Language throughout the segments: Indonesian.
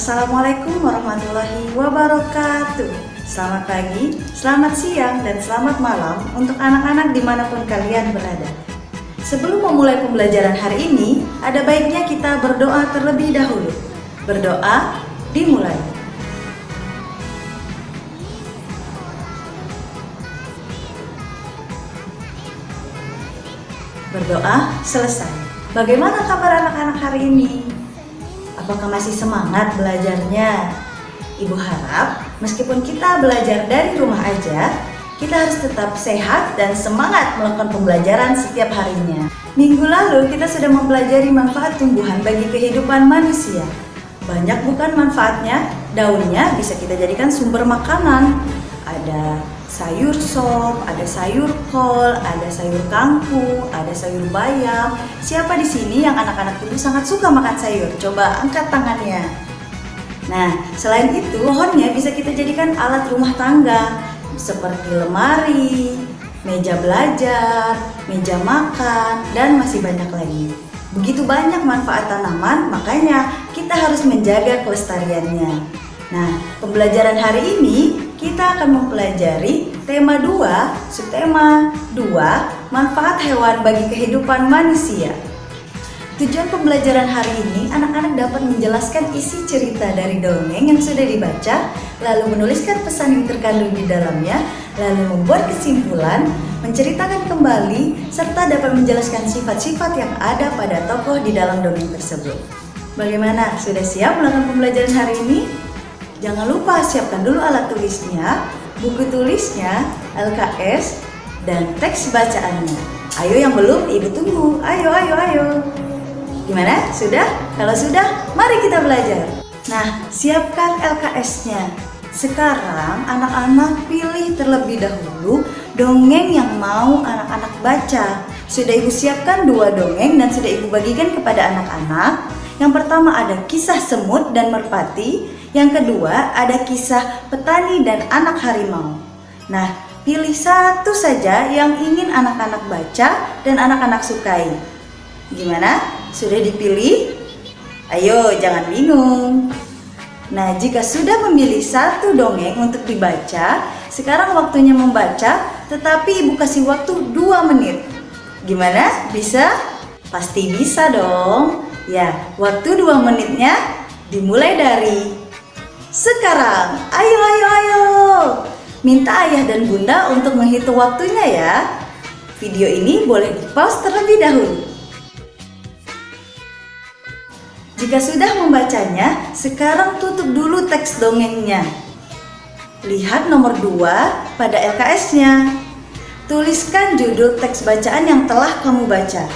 Assalamualaikum warahmatullahi wabarakatuh. Selamat pagi, selamat siang, dan selamat malam untuk anak-anak dimanapun kalian berada. Sebelum memulai pembelajaran hari ini, ada baiknya kita berdoa terlebih dahulu. Berdoa dimulai. Berdoa selesai. Bagaimana kabar anak-anak hari ini? Apakah masih semangat belajarnya? Ibu harap meskipun kita belajar dari rumah aja, kita harus tetap sehat dan semangat melakukan pembelajaran setiap harinya. Minggu lalu kita sudah mempelajari manfaat tumbuhan bagi kehidupan manusia. Banyak bukan manfaatnya? Daunnya bisa kita jadikan sumber makanan. Ada sayur sop, ada sayur kol, ada sayur kangkung, ada sayur bayam. Siapa di sini yang anak-anak itu sangat suka makan sayur? Coba angkat tangannya. Nah, selain itu, pohonnya bisa kita jadikan alat rumah tangga seperti lemari, meja belajar, meja makan, dan masih banyak lagi. Begitu banyak manfaat tanaman, makanya kita harus menjaga kelestariannya. Nah, pembelajaran hari ini kita akan mempelajari tema 2, subtema 2, manfaat hewan bagi kehidupan manusia. Tujuan pembelajaran hari ini, anak-anak dapat menjelaskan isi cerita dari dongeng yang sudah dibaca, lalu menuliskan pesan yang terkandung di dalamnya, lalu membuat kesimpulan, menceritakan kembali, serta dapat menjelaskan sifat-sifat yang ada pada tokoh di dalam dongeng tersebut. Bagaimana? Sudah siap melakukan pembelajaran hari ini? Jangan lupa siapkan dulu alat tulisnya, buku tulisnya, LKS, dan teks bacaannya. Ayo yang belum, ibu tunggu. Ayo. Gimana? Sudah? Kalau sudah, mari kita belajar. Nah, siapkan LKS-nya. Sekarang anak-anak pilih terlebih dahulu dongeng yang mau anak-anak baca. Sudah ibu siapkan 2 dongeng dan sudah ibu bagikan kepada anak-anak. Yang pertama ada kisah semut dan merpati. Yang kedua ada kisah petani dan anak harimau. Nah, pilih satu saja yang ingin anak-anak baca dan anak-anak sukai. Gimana? Sudah dipilih? Ayo, jangan bingung. Nah, jika sudah memilih satu dongeng untuk dibaca, sekarang waktunya membaca, tetapi ibu kasih waktu 2 menit. Gimana? Bisa? Pasti bisa dong. Ya, waktu 2 menitnya dimulai dari sekarang. Ayo. Minta ayah dan bunda untuk menghitung waktunya ya. Video ini boleh di-pause terlebih dahulu. Jika sudah membacanya, sekarang tutup dulu teks dongengnya. Lihat nomor 2 pada LKS-nya. Tuliskan judul teks bacaan yang telah kamu baca.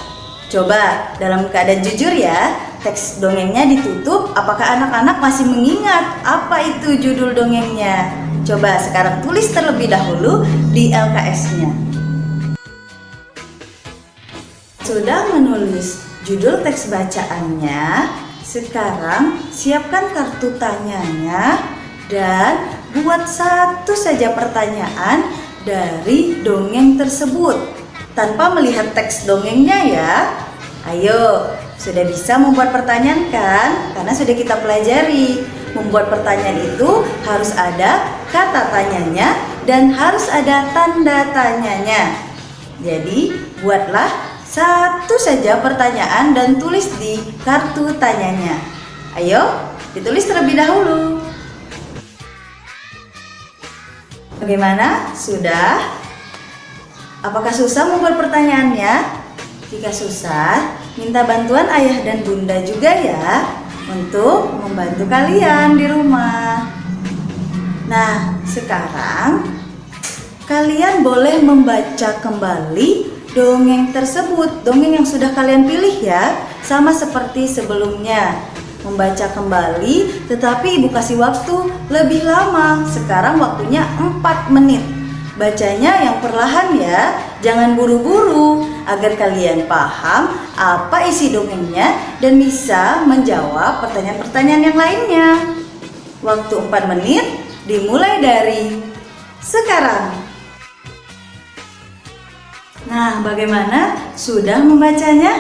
Coba dalam keadaan jujur ya, teks dongengnya ditutup. Apakah anak-anak masih mengingat apa itu judul dongengnya? Coba sekarang tulis terlebih dahulu di LKS-nya. Sudah menulis judul teks bacaannya, sekarang siapkan kartu tanyanya dan buat satu saja pertanyaan dari dongeng tersebut tanpa melihat teks dongengnya ya. Ayo, sudah bisa membuat pertanyaan kan? Karena sudah kita pelajari, membuat pertanyaan itu harus ada kata tanyanya dan harus ada tanda tanyanya. Jadi, buatlah satu saja pertanyaan dan tulis di kartu tanyanya. Ayo, ditulis terlebih dahulu. Bagaimana? Sudah? Apakah susah membuat pertanyaannya? Jika susah, minta bantuan ayah dan bunda juga ya untuk membantu kalian di rumah. Nah, sekarang kalian boleh membaca kembali dongeng tersebut, dongeng yang sudah kalian pilih ya, sama seperti sebelumnya. Membaca kembali, tetapi ibu kasih waktu lebih lama. Sekarang waktunya 4 menit. Bacanya yang perlahan ya, jangan buru-buru agar kalian paham apa isi dongengnya dan bisa menjawab pertanyaan-pertanyaan yang lainnya. Waktu 4 menit dimulai dari sekarang. Nah, bagaimana? Sudah membacanya?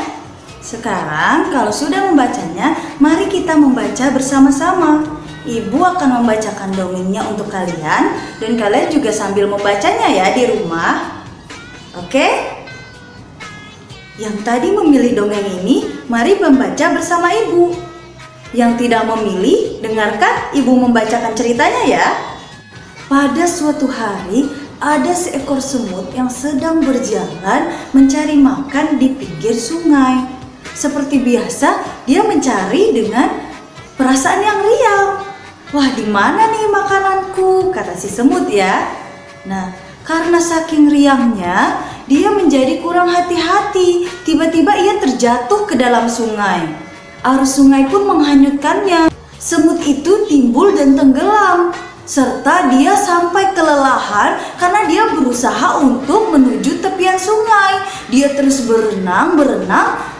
Sekarang kalau sudah membacanya, mari kita membaca bersama-sama. Ibu akan membacakan dongengnya untuk kalian dan kalian juga sambil membacanya ya di rumah. Oke? Yang tadi memilih dongeng ini, mari membaca bersama ibu. Yang tidak memilih, dengarkan ibu membacakan ceritanya ya. Pada suatu hari, ada seekor semut yang sedang berjalan mencari makan di pinggir sungai. Seperti biasa, dia mencari dengan perasaan yang riang. Wah, di mana nih makananku? Kata si semut ya. Nah, karena saking riangnya, dia menjadi kurang hati-hati. Tiba-tiba ia terjatuh ke dalam sungai. Arus sungai pun menghanyutkannya. Semut itu timbul dan tenggelam. Serta dia sampai kelelahan karena dia berusaha untuk menuju tepian sungai. Dia terus berenang,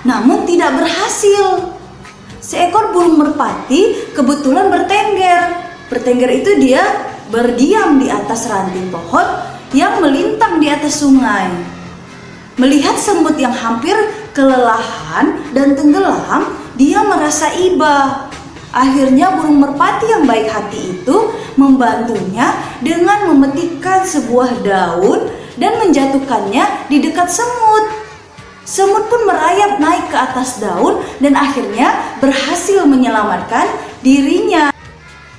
namun tidak berhasil. Seekor burung merpati kebetulan bertengger. Bertengger itu dia berdiam di atas ranting pohon yang melintang di atas sungai. Melihat semut yang hampir kelelahan dan tenggelam, dia merasa iba. Akhirnya burung merpati yang baik hati itu membantunya dengan memetikkan sebuah daun dan menjatuhkannya di dekat semut. Semut pun merayap naik ke atas daun dan akhirnya berhasil menyelamatkan dirinya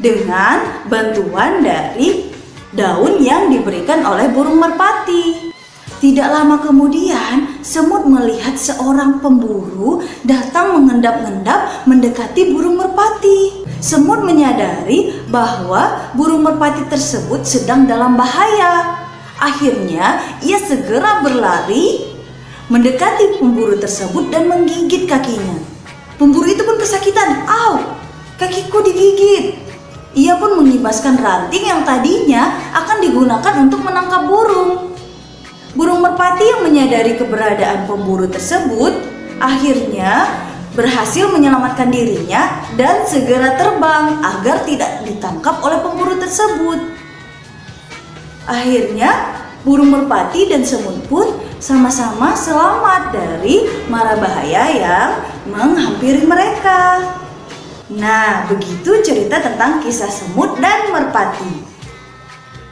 dengan bantuan dari daun yang diberikan oleh burung merpati. Tidak lama kemudian, semut melihat seorang pemburu datang mengendap-endap mendekati burung merpati. Semut menyadari bahwa burung merpati tersebut sedang dalam bahaya. Akhirnya, ia segera berlari mendekati pemburu tersebut dan menggigit kakinya. Pemburu itu pun kesakitan. "Au, kakiku digigit." Ia pun mengibaskan ranting yang tadinya akan digunakan untuk menangkap burung. Burung merpati yang menyadari keberadaan pemburu tersebut akhirnya berhasil menyelamatkan dirinya dan segera terbang agar tidak ditangkap oleh pemburu tersebut. Akhirnya burung merpati dan semut pun sama-sama selamat dari mara bahaya yang menghampiri mereka. Nah, begitu cerita tentang kisah semut dan merpati.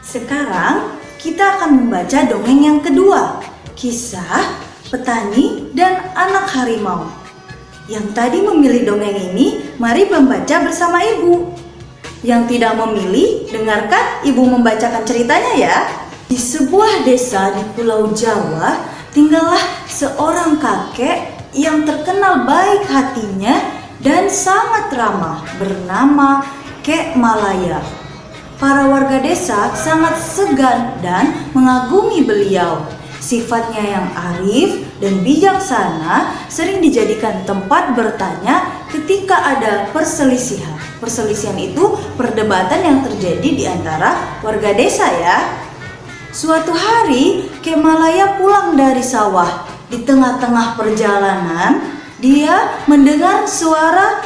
Sekarang kita akan membaca dongeng yang kedua, kisah petani dan anak harimau. Yang tadi memilih dongeng ini, mari membaca bersama ibu. Yang tidak memilih, dengarkan ibu membacakan ceritanya ya. Di sebuah desa di Pulau Jawa, tinggallah seorang kakek yang terkenal baik hatinya dan sangat ramah bernama Kek Malaya. Para warga desa sangat segan dan mengagumi beliau. Sifatnya yang arif dan bijaksana sering dijadikan tempat bertanya ketika ada perselisihan. Perselisihan itu perdebatan yang terjadi di antara warga desa ya. Suatu hari, Kek Malaya pulang dari sawah. Di tengah-tengah perjalanan, dia mendengar suara.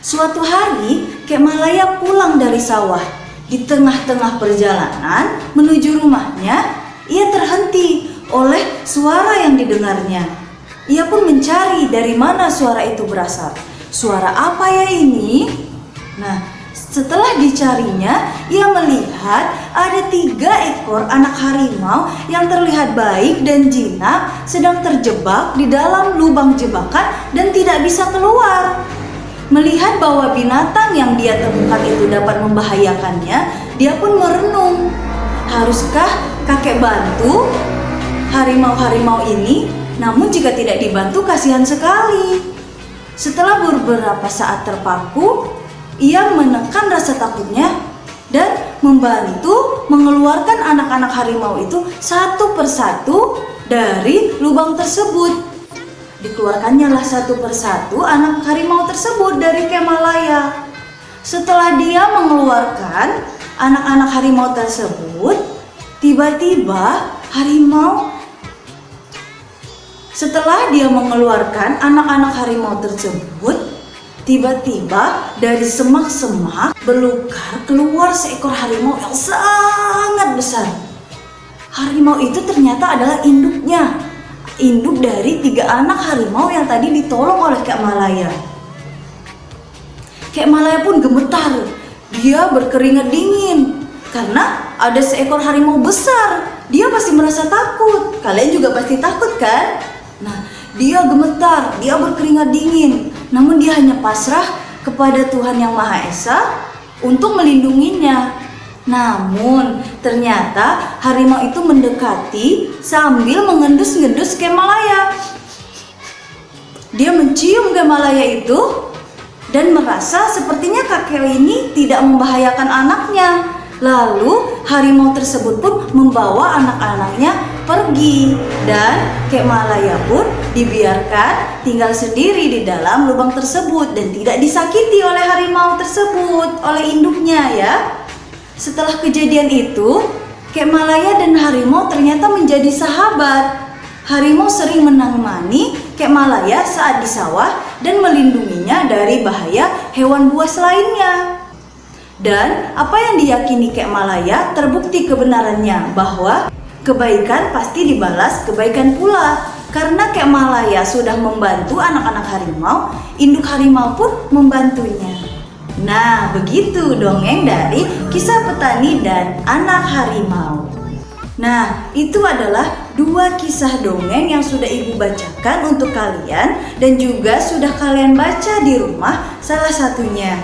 Suatu hari, Kek Malaya pulang dari sawah. Di tengah-tengah perjalanan menuju rumahnya, ia terhenti oleh suara yang didengarnya. Ia pun mencari dari mana suara itu berasal. Suara apa ya ini? Nah, setelah dicarinya, ia melihat ada 3 ekor anak harimau yang terlihat baik dan jinak sedang terjebak di dalam lubang jebakan dan tidak bisa keluar. Melihat bahwa binatang yang dia temukan itu dapat membahayakannya, dia pun merenung. Haruskah kakek bantu harimau-harimau ini? Namun jika tidak dibantu, kasihan sekali. Setelah beberapa saat terpaku, ia menekan rasa takutnya dan membantu mengeluarkan anak-anak harimau itu satu persatu dari lubang tersebut. Dikeluarkannya lah satu persatu anak harimau tersebut dari Kek Malaya. Setelah dia mengeluarkan anak-anak harimau tersebut, setelah dia mengeluarkan anak-anak harimau tersebut, tiba-tiba dari semak-semak belukar keluar seekor harimau yang sangat besar. Harimau itu ternyata adalah induknya. induk dari 3 anak harimau yang tadi ditolong oleh Kek Malaya. Kek Malaya pun gemetar, dia berkeringat dingin karena ada seekor harimau besar. Dia pasti merasa takut, kalian juga pasti takut kan? Nah, dia gemetar, dia berkeringat dingin, namun dia hanya pasrah kepada Tuhan Yang Maha Esa untuk melindunginya. Namun ternyata harimau itu mendekati sambil mengendus-ngendus Kek Malaya. Dia mencium Kek Malaya itu dan merasa sepertinya kakek ini tidak membahayakan anaknya. Lalu harimau tersebut pun membawa anak-anaknya pergi dan Kek Malaya pun dibiarkan tinggal sendiri di dalam lubang tersebut dan tidak disakiti oleh harimau tersebut, oleh induknya ya. Setelah kejadian itu, Kek Malaya dan harimau ternyata menjadi sahabat. Harimau sering menemani Kek Malaya saat di sawah dan melindunginya dari bahaya hewan buas lainnya. Dan apa yang diyakini Kek Malaya terbukti kebenarannya, bahwa kebaikan pasti dibalas kebaikan pula. Karena Kek Malaya sudah membantu anak-anak harimau, induk harimau pun membantunya. Nah, begitu dongeng dari Kisah Petani dan Anak Harimau. Nah, itu adalah 2 kisah dongeng yang sudah Ibu bacakan untuk kalian dan juga sudah kalian baca di rumah salah satunya.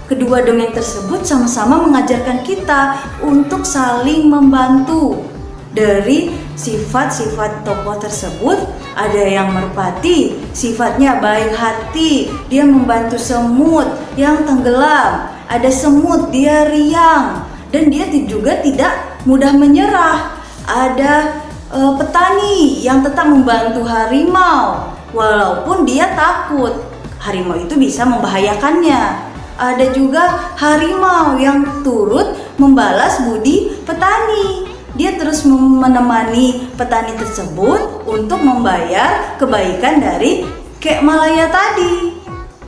Kedua dongeng tersebut sama-sama mengajarkan kita untuk saling membantu. Dari sifat-sifat tokoh tersebut, ada yang merpati, sifatnya baik hati, dia membantu semut yang tenggelam. Ada semut, dia riang, dan dia juga tidak mudah menyerah. Ada petani yang tetap membantu harimau, walaupun dia takut harimau itu bisa membahayakannya. Ada juga harimau yang turut membalas budi petani. Dia terus menemani petani tersebut untuk membayar kebaikan dari Kek Malaya tadi.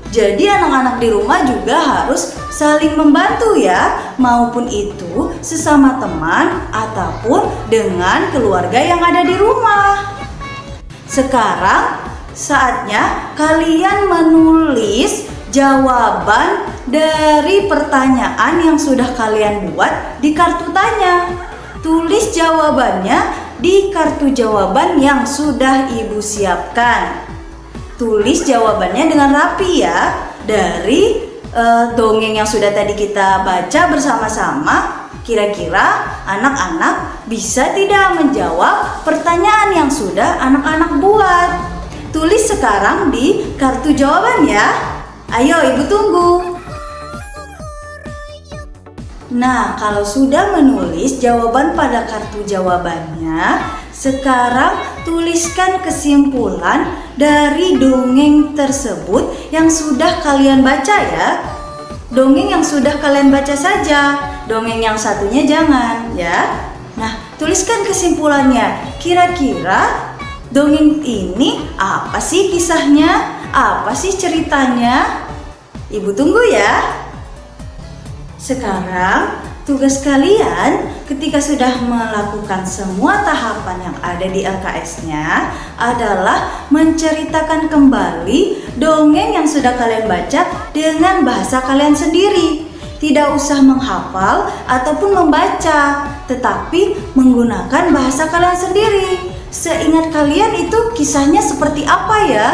Jadi anak-anak di rumah juga harus saling membantu ya, maupun itu sesama teman ataupun dengan keluarga yang ada di rumah. Sekarang saatnya kalian menulis jawaban dari pertanyaan yang sudah kalian buat di kartu tanya. Tulis jawabannya di kartu jawaban yang sudah Ibu siapkan. Tulis jawabannya dengan rapi ya. Dari dongeng yang sudah tadi kita baca bersama-sama, kira-kira anak-anak bisa tidak menjawab pertanyaan yang sudah anak-anak buat? Tulis sekarang di kartu jawaban ya. Ayo Ibu tunggu. Nah, kalau sudah menulis jawaban pada kartu jawabannya, sekarang tuliskan kesimpulan dari dongeng tersebut yang sudah kalian baca ya. Dongeng yang sudah kalian baca saja, dongeng yang satunya jangan ya. Nah, tuliskan kesimpulannya. Kira-kira dongeng ini apa sih kisahnya? Apa sih ceritanya? Ibu tunggu ya. Sekarang tugas kalian ketika sudah melakukan semua tahapan yang ada di LKS-nya adalah menceritakan kembali dongeng yang sudah kalian baca dengan bahasa kalian sendiri. Tidak usah menghafal ataupun membaca, tetapi menggunakan bahasa kalian sendiri. Seingat kalian itu kisahnya seperti apa ya?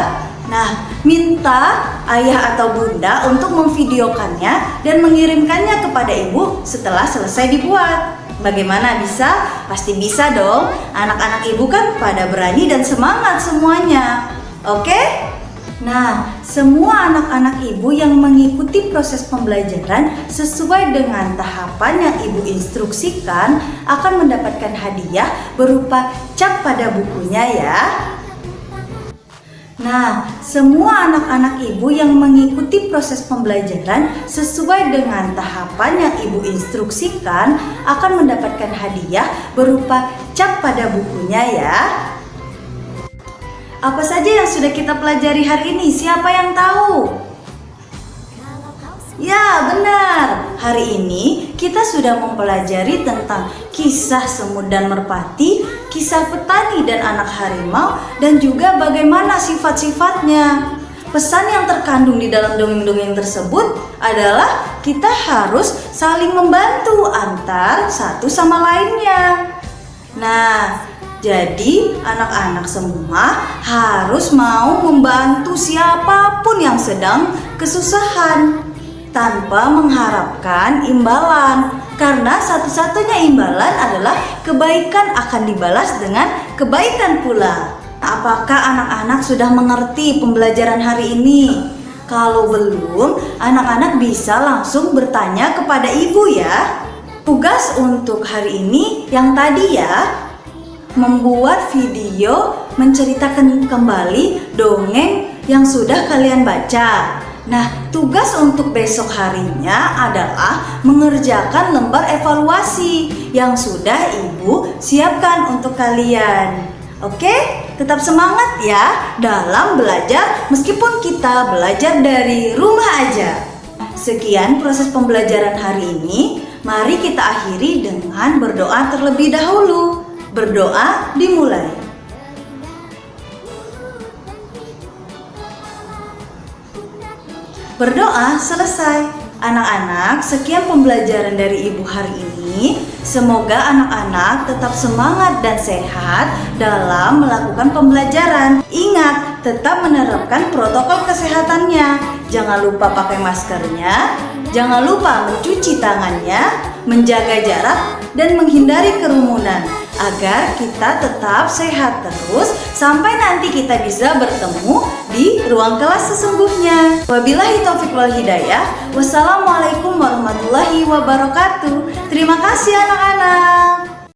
Nah, minta ayah atau bunda untuk memvideokannya dan mengirimkannya kepada ibu setelah selesai dibuat. Bagaimana, bisa? Pasti bisa dong. Anak-anak ibu kan pada berani dan semangat semuanya. Oke? Nah, semua anak-anak ibu yang mengikuti proses pembelajaran sesuai dengan tahapan yang ibu instruksikan akan mendapatkan hadiah berupa cap pada bukunya ya. Nah, semua anak-anak ibu yang mengikuti proses pembelajaran sesuai dengan tahapan yang ibu instruksikan akan mendapatkan hadiah berupa cap pada bukunya ya. Apa saja yang sudah kita pelajari hari ini? Siapa yang tahu? Ya, benar. Hari ini kita sudah mempelajari tentang kisah semut dan merpati kisah petani dan anak harimau dan juga bagaimana sifat-sifatnya. Pesan yang terkandung di dalam dongeng-dongeng tersebut adalah kita harus saling membantu antar satu sama lainnya. Nah, jadi anak-anak semua harus mau membantu siapapun yang sedang kesusahan tanpa mengharapkan imbalan, karena satu-satunya imbalan adalah kebaikan akan dibalas dengan kebaikan pula. Apakah anak-anak sudah mengerti pembelajaran hari ini? Kalau belum, anak-anak bisa langsung bertanya kepada ibu ya. Tugas untuk hari ini yang tadi ya, membuat video menceritakan kembali dongeng yang sudah kalian baca. Nah, tugas untuk besok harinya adalah mengerjakan lembar evaluasi yang sudah ibu siapkan untuk kalian. Oke, tetap semangat ya dalam belajar meskipun kita belajar dari rumah aja. Sekian proses pembelajaran hari ini. Mari kita akhiri dengan berdoa terlebih dahulu. Berdoa dimulai. Berdoa selesai. Anak-anak, sekian pembelajaran dari ibu hari ini. Semoga anak-anak tetap semangat dan sehat dalam melakukan pembelajaran. Ingat, tetap menerapkan protokol kesehatannya. Jangan lupa pakai maskernya, jangan lupa mencuci tangannya, menjaga jarak, dan menghindari kerumunan agar kita tetap sehat terus sampai nanti kita bisa bertemu di ruang kelas sesungguhnya. Wabillahi taufiq wal hidayah. Wassalamualaikum warahmatullahi wabarakatuh. Terima kasih anak-anak.